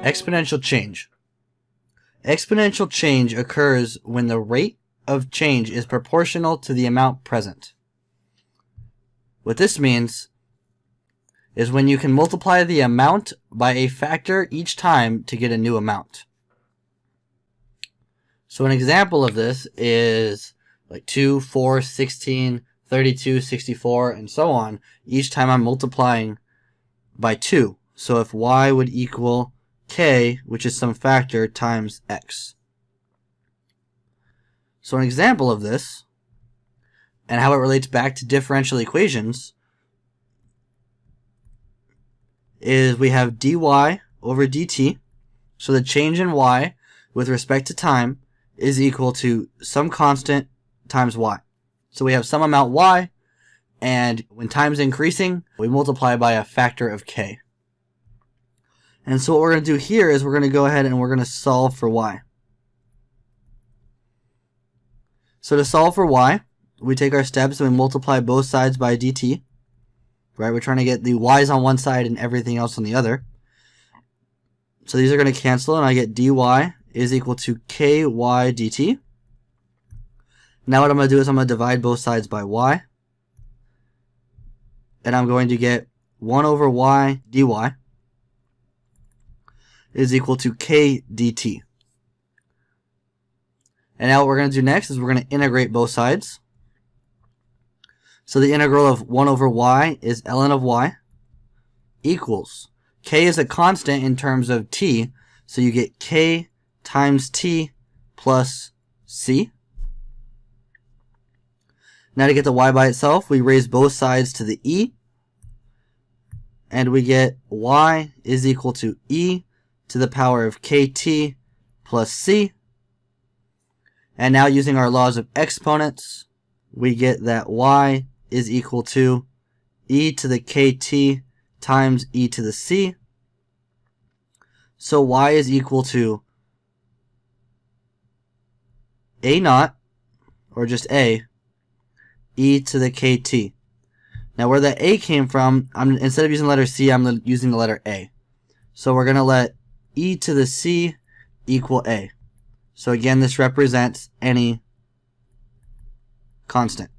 Exponential change. Exponential change occurs when the rate of change is proportional to the amount present. What this means is when you can multiply the amount by a factor each time to get a new amount. So an example of this is like 2, 4, 16, 32, 64, and so on. Each time I'm multiplying by 2. So if y would equal k, which is some factor, times x. So an example of this, and how it relates back to differential equations, is we have dy over dt. So the change in y with respect to time is equal to some constant times y. So we have some amount y, and when time's increasing, we multiply by a factor of k. And so what we're going to do here is we're going to go ahead and we're going to solve for y. So to solve for y, we take our steps and we multiply both sides by dt. Right? We're trying to get the y's on one side and everything else on the other. So these are going to cancel, and I get dy is equal to ky dt. Now what I'm going to do is I'm going to divide both sides by y. And I'm going to get 1 over y dy is equal to k dt. And now what we're going to do next is we're going to integrate both sides. So the integral of 1 over y is ln of y equals, k is a constant in terms of t, so you get k times t plus c. Now to get the y by itself, we raise both sides to the e, and we get y is equal to e to the power of kt plus c. And now using our laws of exponents, we get that y is equal to e to the kt times e to the c. So y is equal to a naught, or just a, e to the kt. Now where that a came from, instead of using the letter c, I'm using the letter a. So we're going to let e to the c equal a. So again, this represents any constant.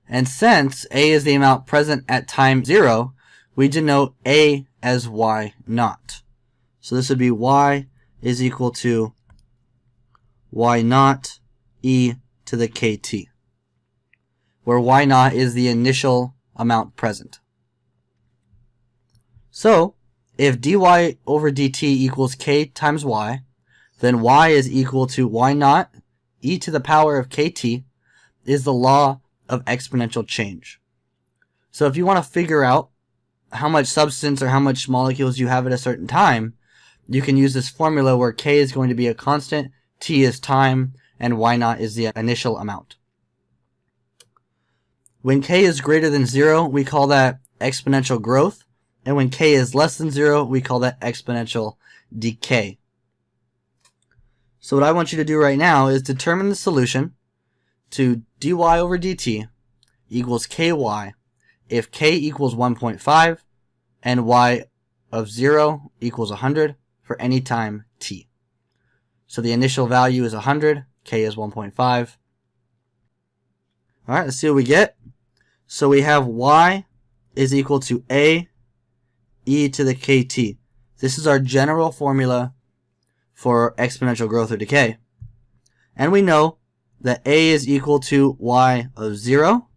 And since a is the amount present at time 0, we denote a as y naught. So this would be y is equal to y naught e to the kt, where y naught is the initial amount present. So if dy over dt equals k times y, then y is equal to y naught e to the power of kt is the law of exponential change. So if you want to figure out how much substance or how much molecules you have at a certain time, you can use this formula where k is going to be a constant, t is time, and y naught is the initial amount. When k is greater than 0, we call that exponential growth. And when k is less than 0, we call that exponential decay. So what I want you to do right now is determine the solution to dy over dt equals ky if k equals 1.5 and y of 0 equals 100 for any time t. So the initial value is 100, k is 1.5. Alright, let's see what we get. So we have y is equal to a e to the kt. This is our general formula for exponential growth or decay. And we know that a is equal to y of 0,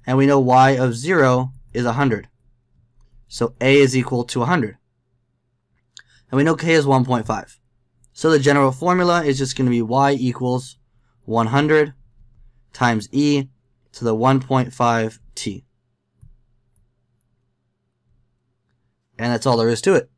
and we know y of 0 is 100. So a is equal to 100. And we know k is 1.5. So the general formula is just going to be y equals 100 times e to the 1.5 t. And that's all there is to it.